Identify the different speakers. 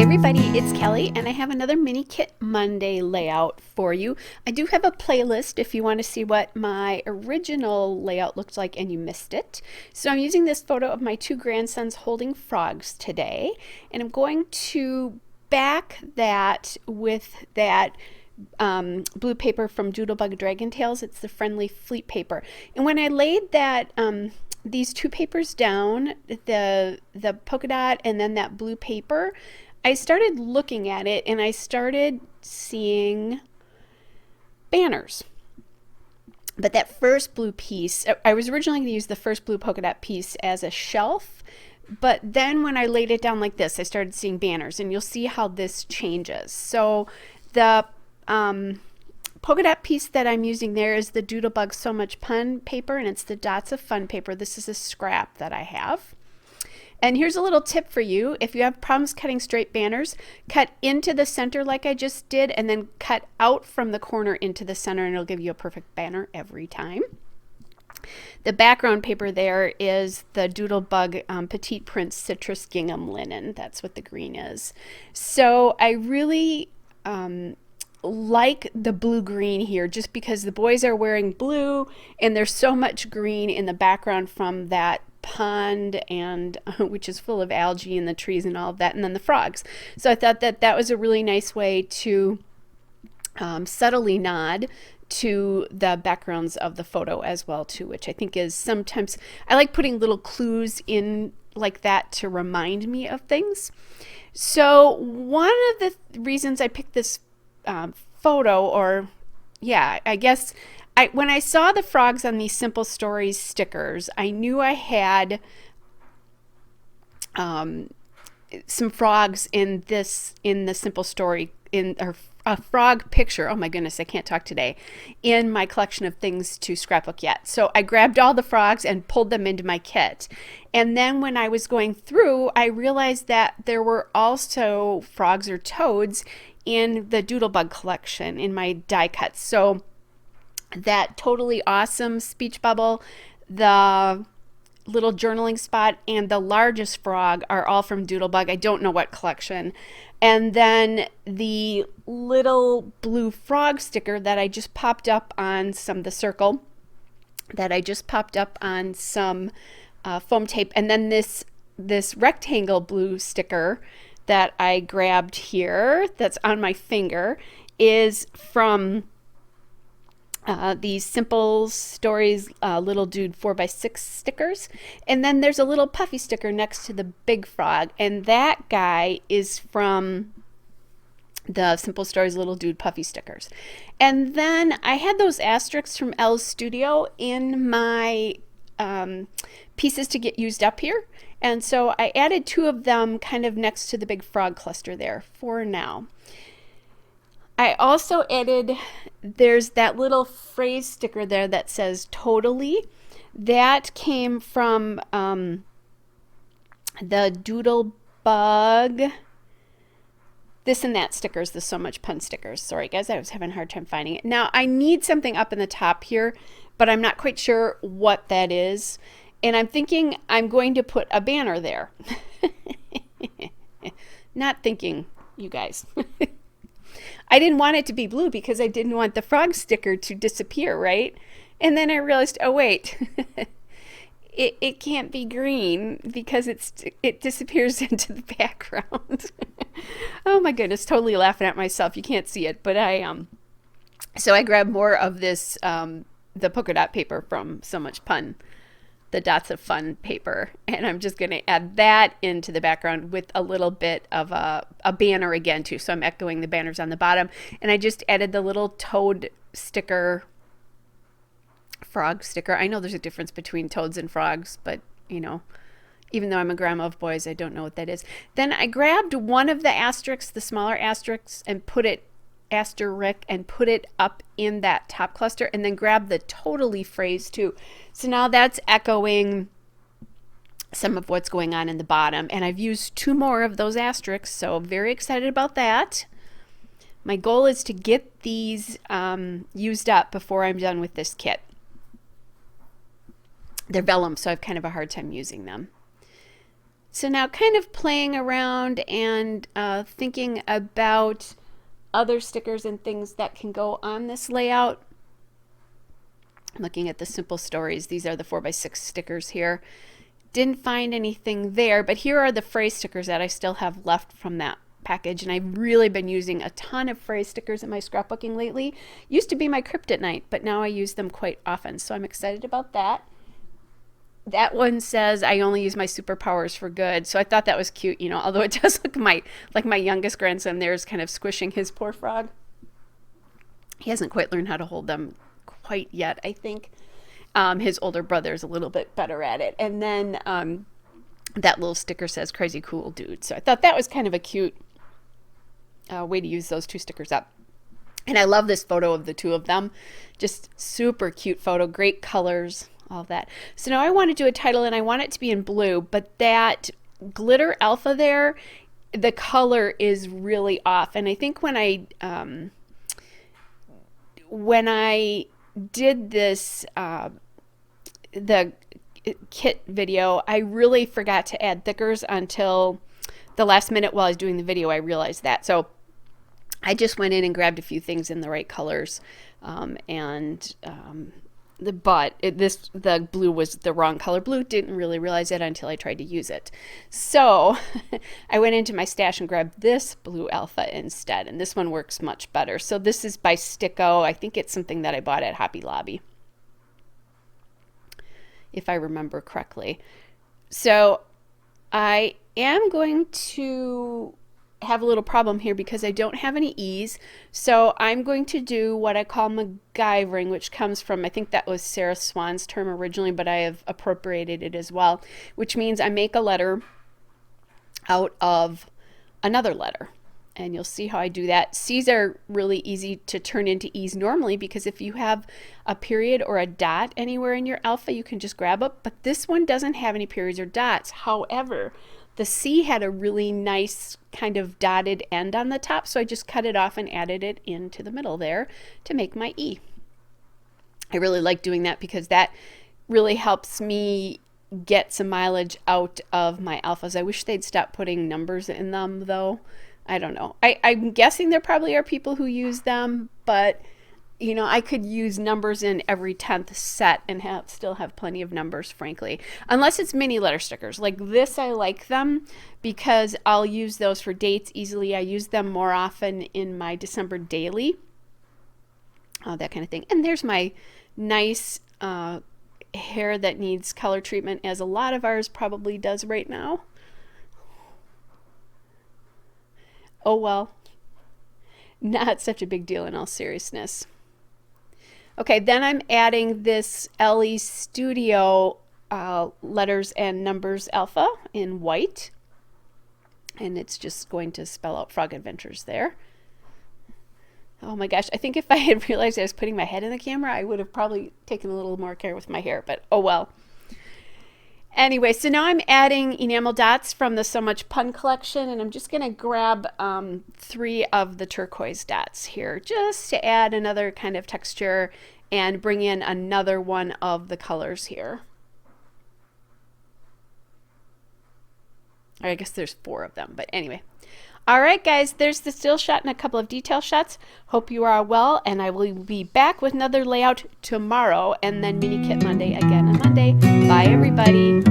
Speaker 1: everybody, it's Kelly and I have another Mini Kit Monday layout for you. I do have a playlist if you want to see what my original layout looked like and you missed it. So I'm using this photo of my two grandsons holding frogs today, and I'm going to back that with that blue paper from Doodlebug Dragon Tales. It's the Friendly Fleet paper. And when I laid that these two papers down, the polka dot and then that blue paper, I started looking at it and I started seeing banners. But that first blue piece, I was originally going to use the first blue polka dot piece as a shelf, but then when I laid it down like this, I started seeing banners, and you'll see how this changes. So the polka dot piece that I'm using there is the Doodlebug So Much Fun paper, and it's the Dots of Fun paper. This is a scrap that I have. And here's a little tip for you. If you have problems cutting straight banners, cut into the center like I just did, and then cut out from the corner into the center, and it'll give you a perfect banner every time. The background paper there is the Doodlebug Petite Prince Citrus Gingham Linen. That's what the green is. So I really like the blue-green here, just because the boys are wearing blue and there's so much green in the background from that pond, and which is full of algae and the trees and all of that, and then the frogs. So I thought that that was a really nice way to subtly nod to the backgrounds of the photo as well too, which I think is sometimes, I like putting little clues in like that to remind me of things. So one of the reasons I picked this photo, or yeah, I guess when I saw the frogs on these Simple Stories stickers, I knew I had some frogs in the Simple Story, or a frog picture, oh my goodness, I can't talk today, in my collection of things to scrapbook yet. So I grabbed all the frogs and pulled them into my kit. And then when I was going through, I realized that there were also frogs or toads in the Doodlebug collection in my die cuts. So that Totally Awesome speech bubble, the little journaling spot, and the largest frog are all from Doodlebug. I don't know what collection. And then the little blue frog sticker that I just popped up on the circle that I just popped up on some foam tape. And then this rectangle blue sticker that I grabbed here that's on my finger is from these Simple Stories Little Dude 4x6 stickers. And then there's a little puffy sticker next to the big frog, and that guy is from the Simple Stories Little Dude puffy stickers. And then I had those asterisks from Elle's Studio in my pieces to get used up here, and so I added two of them kind of next to the big frog cluster there for now. I also added, there's that little phrase sticker there that says totally. That came from the Doodlebug This and That stickers, the So Much Fun stickers. Sorry guys, I was having a hard time finding it. Now I need something up in the top here, but I'm not quite sure what that is. And I'm thinking I'm going to put a banner there. Not thinking, you guys. I didn't want it to be blue because I didn't want the frog sticker to disappear, right? And then I realized, oh wait, it can't be green because it disappears into the background. Oh my goodness, totally laughing at myself. You can't see it, but so I grabbed more of this, the polka dot paper from So Much Fun, the Dots of Fun paper, and I'm just going to add that into the background with a little bit of a banner again too. So I'm echoing the banners on the bottom, and I just added the little toad sticker, frog sticker. I know there's a difference between toads and frogs, but you know, even though I'm a grandma of boys, I don't know what that is. Then I grabbed one of the asterisks, the smaller asterisks, and put it up in that top cluster, and then grab the totally phrase too. So now that's echoing some of what's going on in the bottom, and I've used two more of those asterisks, so I'm very excited about that. My goal is to get these used up before I'm done with this kit. They're vellum, so I have kind of a hard time using them. So now kind of playing around and thinking about other stickers and things that can go on this layout. Looking at the Simple Stories, these are the 4x6 stickers here. Didn't find anything there, but here are the phrase stickers that I still have left from that package, and I've really been using a ton of phrase stickers in my scrapbooking lately. Used to be my kryptonite, but now I use them quite often, so I'm excited about that. That one says I only use my superpowers for good, so I thought that was cute, you know, although it does look like my youngest grandson there is kind of squishing his poor frog. He hasn't quite learned how to hold them quite yet, I think. His older brother is a little bit better at it. And then that little sticker says crazy cool dude. So I thought that was kind of a cute way to use those two stickers up. And I love this photo of the two of them. Just super cute photo, great colors, all that. So now I want to do a title, and I want it to be in blue, but that glitter alpha there, the color is really off. And I think when I did this the kit video, I really forgot to add thickers until the last minute while I was doing the video. I realized that, so I just went in and grabbed a few things in the right colors, the blue was the wrong color blue. Didn't really realize it until I tried to use it. So I went into my stash and grabbed this blue alpha instead, and this one works much better. So this is by Sticko. I think it's something that I bought at Hobby Lobby, if I remember correctly. So I am going to have a little problem here because I don't have any E's. So I'm going to do what I call MacGyvering, which comes from, I think that was Sarah Swan's term originally, but I have appropriated it as well, which means I make a letter out of another letter. And you'll see how I do that. C's are really easy to turn into E's normally, because if you have a period or a dot anywhere in your alpha, you can just grab it. But this one doesn't have any periods or dots. However, the C had a really nice kind of dotted end on the top, so I just cut it off and added it into the middle there to make my E. I really like doing that because that really helps me get some mileage out of my alphas. I wish they'd stop putting numbers in them, though. I don't know. I'm guessing there probably are people who use them, but you know, I could use numbers in every 10th set and still have plenty of numbers, frankly. Unless it's mini letter stickers. Like this, I like them because I'll use those for dates easily. I use them more often in my December daily. That kind of thing. And there's my nice hair that needs color treatment, as a lot of ours probably does right now. Oh well, not such a big deal in all seriousness. Okay, then I'm adding this LE Studio letters and numbers alpha in white, and it's just going to spell out Frog Adventures there. Oh my gosh, I think if I had realized I was putting my head in the camera, I would have probably taken a little more care with my hair, but oh well. Anyway, so now I'm adding enamel dots from the So Much Pun collection, and I'm just going to grab 3 of the turquoise dots here just to add another kind of texture and bring in another one of the colors here. Or I guess there's 4 of them, but anyway. All right, guys, there's the still shot and a couple of detail shots. Hope you are well, and I will be back with another layout tomorrow, and then Mini Kit Monday again on Monday. Bye, everybody.